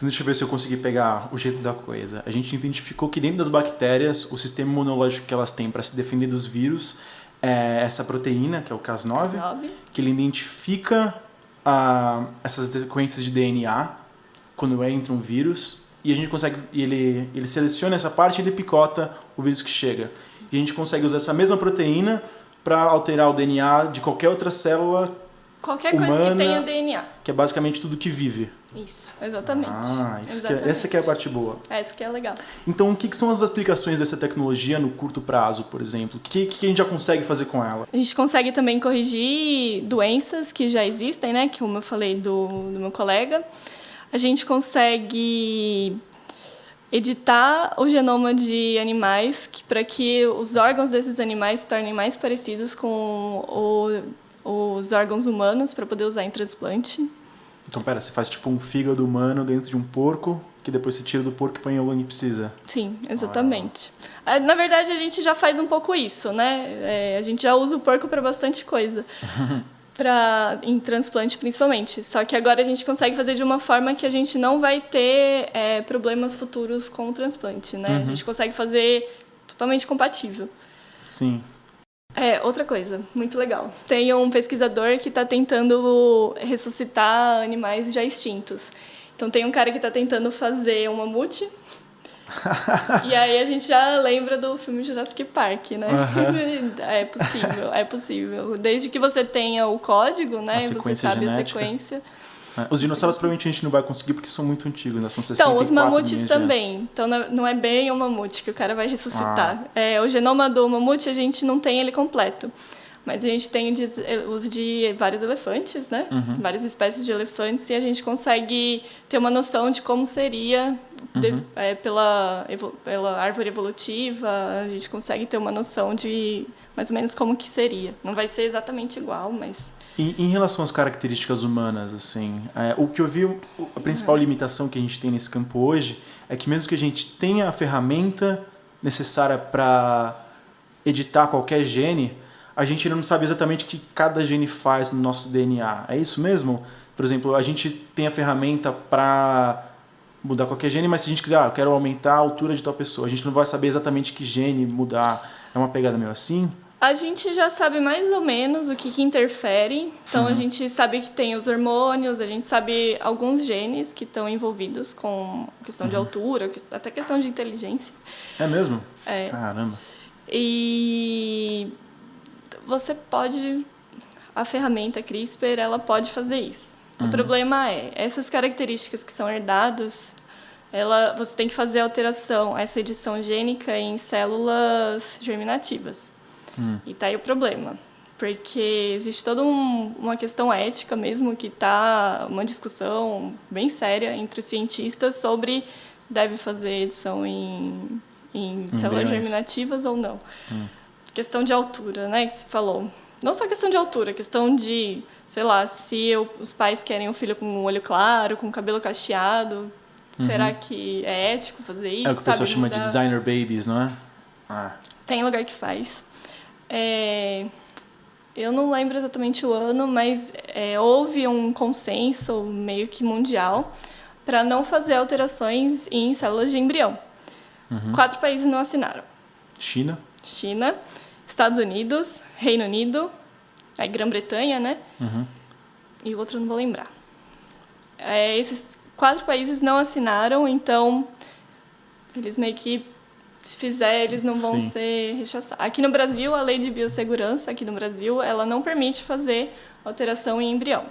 Então deixa eu ver se eu consegui pegar o jeito da coisa. A gente identificou que dentro das bactérias, o sistema imunológico que elas têm para se defender dos vírus é essa proteína, que é o Cas9, que ele identifica essas sequências de DNA quando entra um vírus, e a gente consegue, ele seleciona essa parte e ele picota o vírus que chega. E a gente consegue usar essa mesma proteína para alterar o DNA de qualquer outra célula qualquer humana, coisa que tenha DNA. Que é basicamente tudo que vive. Isso, exatamente. Essa que é a parte boa. Essa que é legal. Então, o que são as aplicações dessa tecnologia no curto prazo, por exemplo? O que a gente já consegue fazer com ela? A gente consegue também corrigir doenças que já existem, né? Que, como eu falei do meu colega. A gente consegue editar o genoma de animais para que os órgãos desses animais se tornem mais parecidos com os órgãos humanos para poder usar em transplante. Então, você faz tipo um fígado humano dentro de um porco, que depois você tira do porco e põe onde precisa. Sim, exatamente. Na verdade, a gente já faz um pouco isso, né? A gente já usa o porco para bastante coisa. Em transplante, principalmente. Só que agora a gente consegue fazer de uma forma que a gente não vai ter problemas futuros com o transplante, né? A gente consegue fazer totalmente compatível. Sim. Outra coisa, muito legal. Tem um pesquisador que está tentando ressuscitar animais já extintos. Então, tem um cara que está tentando fazer um mamute. E aí a gente já lembra do filme Jurassic Park, né? É possível. Desde que você tenha o código, né? Você sabe genética. A sequência. Os dinossauros provavelmente a gente não vai conseguir porque são muito antigos, né? São 64 Então, os mamutes também. Então, não é bem o mamute que o cara vai ressuscitar. O genoma do mamute, a gente não tem ele completo. Mas a gente tem uso de vários elefantes, né? Várias espécies de elefantes, e a gente consegue ter uma noção de como seria pela árvore evolutiva. A gente consegue ter uma noção de mais ou menos como que seria. Não vai ser exatamente igual, mas... E em relação às características humanas, assim, o que eu vi, a principal limitação que a gente tem nesse campo hoje é que mesmo que a gente tenha a ferramenta necessária para editar qualquer gene, a gente ainda não sabe exatamente o que cada gene faz no nosso DNA. É isso mesmo? Por exemplo, a gente tem a ferramenta para mudar qualquer gene, mas se a gente quiser, eu quero aumentar a altura de tal pessoa, a gente não vai saber exatamente que gene mudar. É uma pegada meio assim? A gente já sabe mais ou menos o que interfere. Então, a gente sabe que tem os hormônios, a gente sabe alguns genes que estão envolvidos com questão de altura, até questão de inteligência. É mesmo? Caramba. E você pode... A ferramenta CRISPR, ela pode fazer isso. O problema essas características que são herdadas, você tem que fazer alteração, essa edição gênica em células germinativas. E tá aí o problema, porque existe toda uma questão ética mesmo, que tá uma discussão bem séria entre os cientistas sobre deve fazer edição em células germinativas ou não. Questão de altura, né, que você falou. Não só questão de altura, questão de, sei lá, se os pais querem um filho com um olho claro, com cabelo cacheado, será que é ético fazer isso? É o que o pessoal chama de designer babies, não é? Tem lugar que faz. Eu não lembro exatamente o ano, mas houve um consenso meio que mundial para não fazer alterações em células de embrião. 4 países não assinaram. China, Estados Unidos, Reino Unido, a Grã-Bretanha, né? E o outro eu não vou lembrar. Esses 4 países não assinaram, então eles meio que, se fizer, eles não vão ser rechaçados. Aqui no Brasil, a lei de biossegurança, aqui no Brasil, ela não permite fazer alteração em embrião.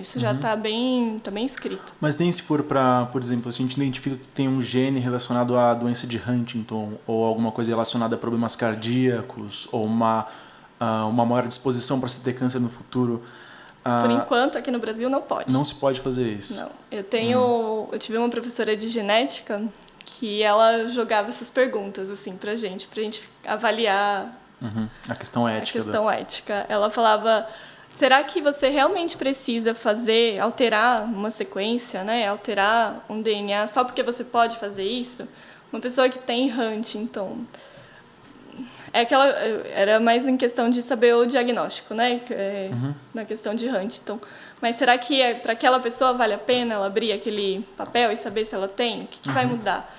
Isso já está bem escrito. Mas nem se for para, por exemplo, a gente identifica que tem um gene relacionado à doença de Huntington ou alguma coisa relacionada a problemas cardíacos ou uma maior disposição para se ter câncer no futuro. Por enquanto, aqui no Brasil, não pode. Não se pode fazer isso. Não. Eu tive uma professora de genética que ela jogava essas perguntas assim pra gente avaliar a questão ética. Ela falava: será que você realmente precisa alterar uma sequência, né? Alterar um DNA só porque você pode fazer isso? Uma pessoa que tem Huntington, Era mais em questão de saber o diagnóstico, né? Na questão de Huntington. Mas será que para aquela pessoa vale a pena ela abrir aquele papel e saber se ela tem? O que vai mudar?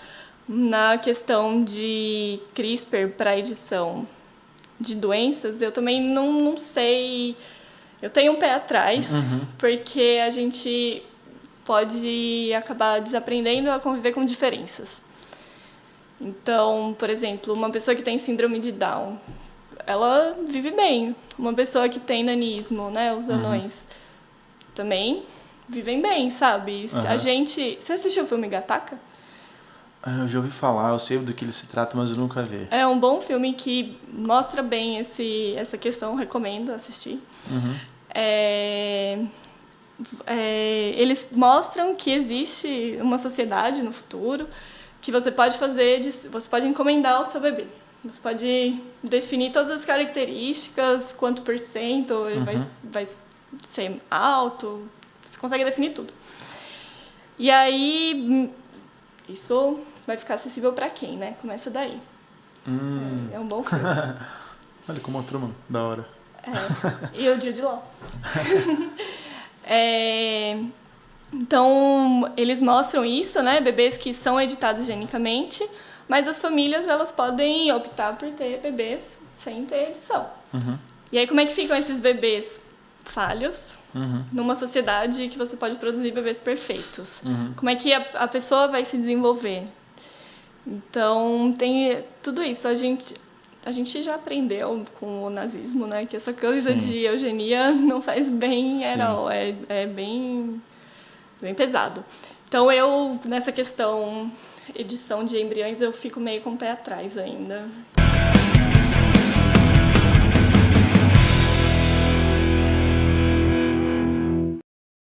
Na questão de CRISPR para edição de doenças, eu também não sei. Eu tenho um pé atrás, porque a gente pode acabar desaprendendo a conviver com diferenças. Então, por exemplo, uma pessoa que tem síndrome de Down, ela vive bem. Uma pessoa que tem nanismo, né, os anões, também vivem bem, sabe? A gente... Você assistiu o filme Gattaca? Eu já ouvi falar, eu sei do que ele se trata, mas eu nunca vi. É um bom filme que mostra bem essa questão, recomendo assistir. Eles mostram que existe uma sociedade no futuro que você pode você pode encomendar o seu bebê. Você pode definir todas as características, quanto por cento ele vai ser alto, você consegue definir tudo. E aí, isso vai ficar acessível para quem, né? Começa daí. É um bom filme. Olha como a Truman, da hora. E o Jude Law. Então, eles mostram isso, né? Bebês que são editados genicamente, mas as famílias elas podem optar por ter bebês sem ter edição. E aí, como é que ficam esses bebês falhos numa sociedade que você pode produzir bebês perfeitos? Como é que a pessoa vai se desenvolver? Então, tem tudo isso. A gente já aprendeu com o nazismo, né? Que essa coisa de eugenia não faz bem, é bem pesado. Então, nessa questão edição de embriões, eu fico meio com o pé atrás ainda.